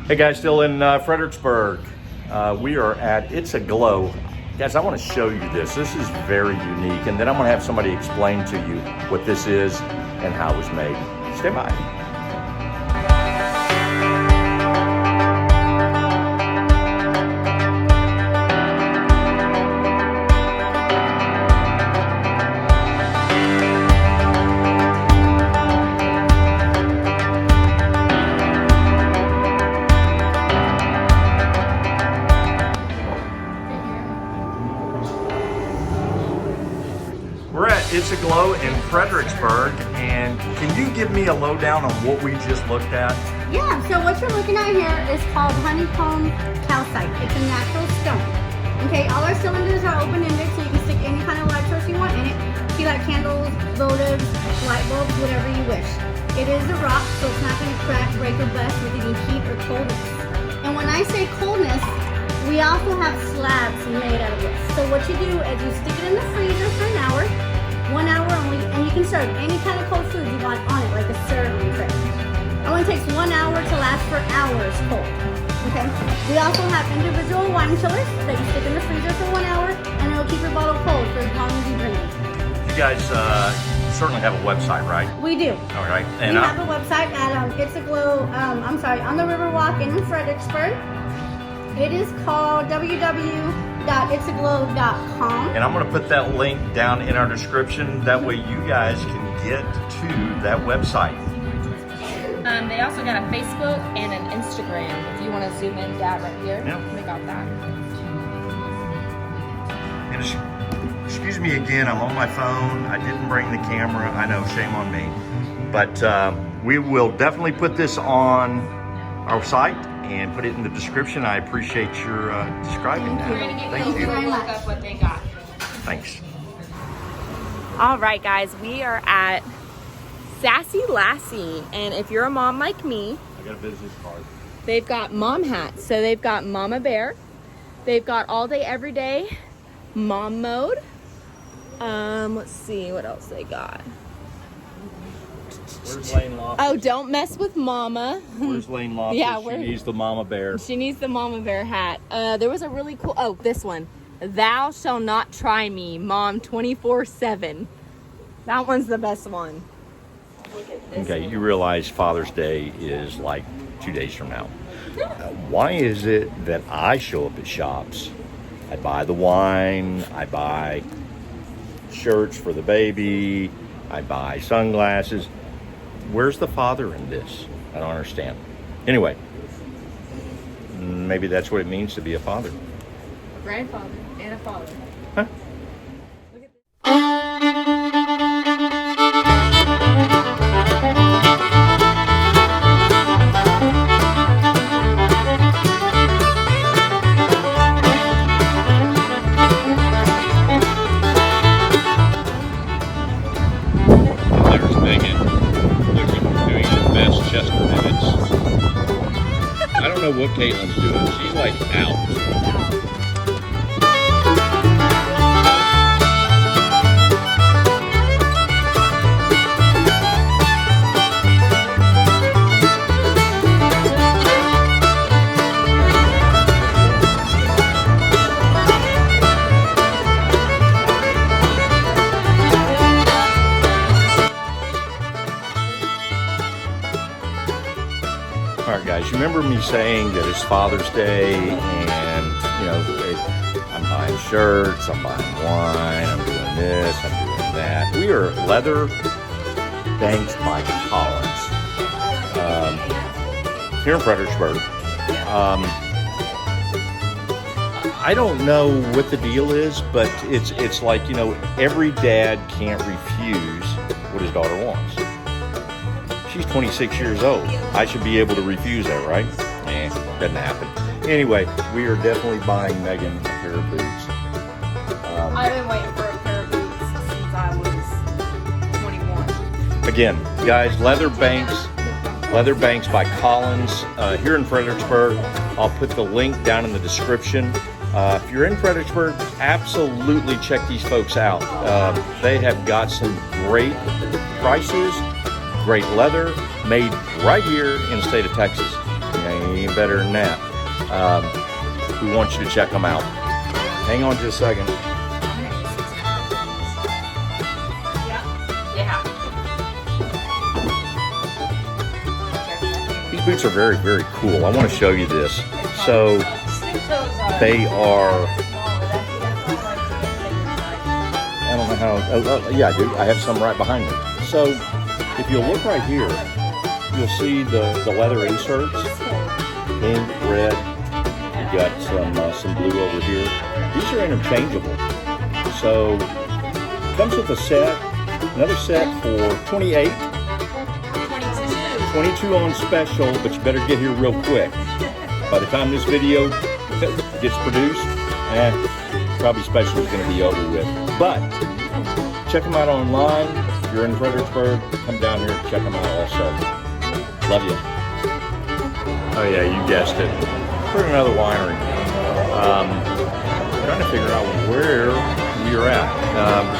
Hey guys, still in Fredericksburg. We are at It's a Glow. Guys, I want to show you this. This is very unique, and then I'm going to have somebody explain to you what this is and how it was made. Stay by. We're at It's a Glow in Fredericksburg, and can you give me a lowdown on what we just looked at? Yeah, so what you're looking at here is called honeycomb calcite. It's a natural stone. Okay, all our cylinders are open-ended, so you can stick any kind of light source you want in it. See, like candles, votives, light bulbs, whatever you wish. It is a rock, so it's not going to crack, break, or bust with any heat or coldness. And when I say coldness, we also have slabs made out of this. So what you do is you stick it in the freezer for an hour, 1 hour only, and you can serve any kind of cold food you want on it, like a serving tray. It only takes 1 hour to last for hours cold. Okay. We also have individual wine chillers that you stick in the freezer for 1 hour, and it'll keep your bottle cold for as long as you drink it. You guys certainly have a website, right? We do. All right. And we have a website at It's a Glow, on the Riverwalk in Fredericksburg. It is called www.itsaglow.com. And I'm going to put that link down in our description. That way you guys can get to that website. They also got a Facebook and an Instagram. If you want to zoom in, Dad, right here. Yeah. They got that. And excuse me again, I'm on my phone. I didn't bring the camera. I know, shame on me. But we will definitely put this on our site and put it in the description. I appreciate your describing that. We're going to Thank give you you. a look up what they got. Thanks. All right, guys, we are at Sassy Lassie, and if you're a mom like me, I got a business card. they've got mom hats. So they've got Mama Bear, they've got all day, every day, mom mode. Let's see what else they got. Where's Lane Loftus? Oh, don't mess with Mama. Where's Lane Loftus? Yeah, she needs the mama bear. She needs the Mama Bear hat. There was a really cool, oh, this one. Thou shall not try me, Mom 24/7. That one's the best one. Look at this Okay, one. you realize Father's Day is like 2 days from now. Why is it that I show up at shops? I buy the wine, I buy shirts for the baby, I buy sunglasses. Where's the father in this? I don't understand. Anyway, maybe that's what it means to be a father. A grandfather and a father. Huh? Look at this. There's Meghan doing the best Chester minutes. I don't know what Caitlin's doing. She's like out. All right, guys, you remember me saying that it's Father's Day and, you know, I'm buying shirts, I'm buying wine, I'm doing this, I'm doing that. We are Leather Banks by Collins here in Fredericksburg. I don't know what the deal is, but it's like, you know, every dad can't refuse what his daughter wants. She's 26 years old. I should be able to refuse that, right? Doesn't happen. Anyway, we are definitely buying Meghan a pair of boots. I've been waiting for a pair of boots since I was 21. Again, guys, Leather Banks by Collins here in Fredericksburg. I'll put the link down in the description. If you're in Fredericksburg, absolutely check these folks out. They have got some great prices, great leather, made right here in the state of Texas. Yeah, ain't better than that. We want you to check them out. Hang on just a second. Yeah. These boots are very, very cool. I want to show you this. So they are, I don't know how, yeah, I do. I have some right behind me. So if you look right here, you'll see the leather inserts, pink, red. You got some blue over here. These are interchangeable. So comes with a set, another set for 28. 22 on special, but you better get here real quick. By the time this video gets produced, probably special is going to be over with. But check them out online. If you're in Fredericksburg, come down here and check them out also. Love you. Oh yeah, you guessed it. We're at another winery. Trying to figure out where we're at.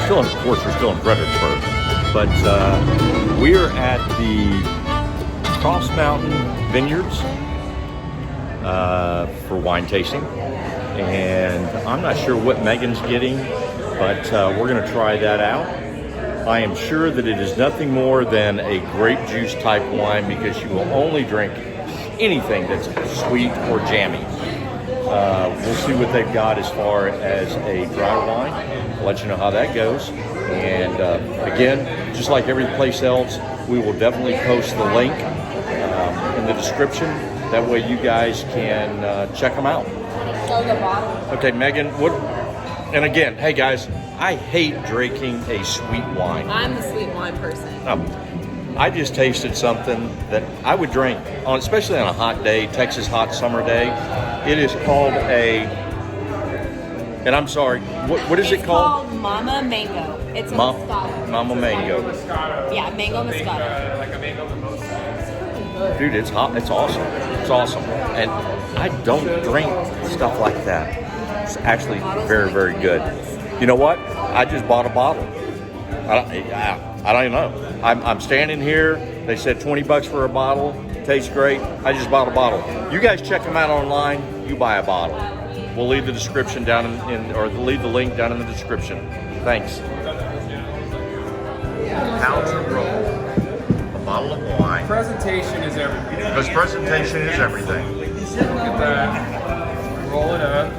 Still, of course, we're still in Fredericksburg, but we're at the Cross Mountain Vineyards for wine tasting, and I'm not sure what Meghan's getting, but we're going to try that out. I am sure that it is nothing more than a grape juice type wine because you will only drink anything that's sweet or jammy. We'll see what they've got as far as a dry wine. I'll let you know how that goes. And again, just like every place else, we will definitely post the link in the description. That way you guys can check them out. So the bottle. Okay, Meghan, what? And again, hey guys, I hate drinking a sweet wine. I'm the sweet wine person. I just tasted something that I would drink, especially on a hot day, Texas hot summer day. It is called and I'm sorry, what is it called? It's called Mama Mango. It's a Moscato. Mama Mango. Yeah, Mango Moscato. Like a mango mimosa. Dude, it's hot. It's awesome. It's awesome. And I don't drink stuff like that. It's actually very, very good. You know what? I just bought a bottle. I don't even know. I'm standing here. They said $20 for a bottle. Tastes great. I just bought a bottle. You guys check them out online. You buy a bottle. We'll leave the description down or leave the link down in the description. Thanks. How to roll a bottle of wine. Presentation is everything. Because presentation is everything. Look at that. Roll it up.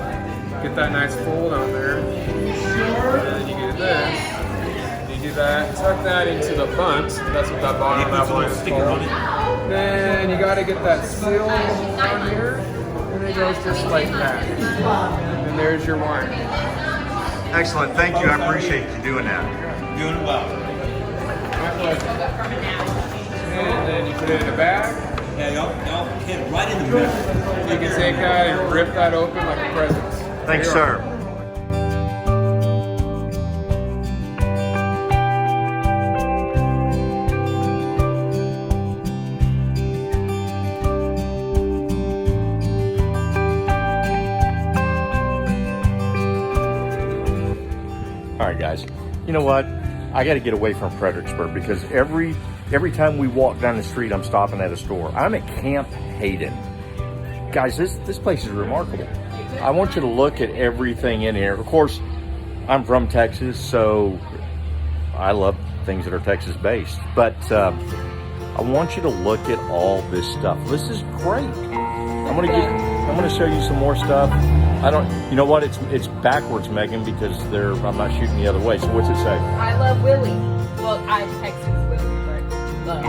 Get that nice fold on there. And then you get this. You do that. Tuck that into the bunt. That's what that bottom of that wine is called. Then you got to get that seal on here. And it goes just like that. And there's your wine. Excellent. Thank you. I appreciate you doing that. Doing well. My pleasure. And then you put it in a bag. Yeah, y'all hit right in the middle. You can take that and rip that open like a present. Thanks, sir. All right, guys. You know what? I got to get away from Fredericksburg because every time we walk down the street, I'm stopping at a store. I'm at Camp Hayden. Guys, this place is remarkable. I want you to look at everything in here. Of course, I'm from Texas, so I love things that are Texas-based. But I want you to look at all this stuff. This is great. I'm gonna show you some more stuff. You know what? It's backwards, Meghan, because I'm not shooting the other way. So what's it say? I love Willie. Well, I Texas Willie, but love.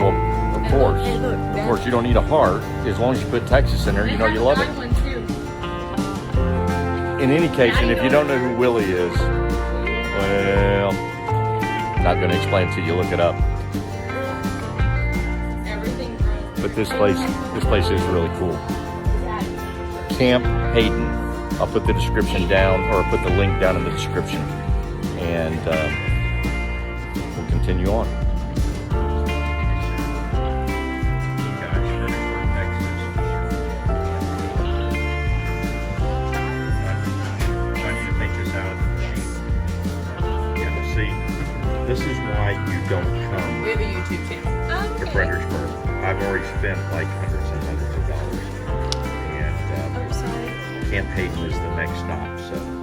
Well, of course. Of course, you don't need a heart. As long as you put Texas in there, you know you love it. In any case, and if you don't know who Willie is, well, not going to explain it till you look it up. But this place is really cool. Camp Hayden. I'll put the description down, or I'll put the link down in the description, and we'll continue on. This is why you don't come We have a YouTube channel. to Fredericksburg. I've already spent like hundreds and hundreds Camp Hayden is the next stop. So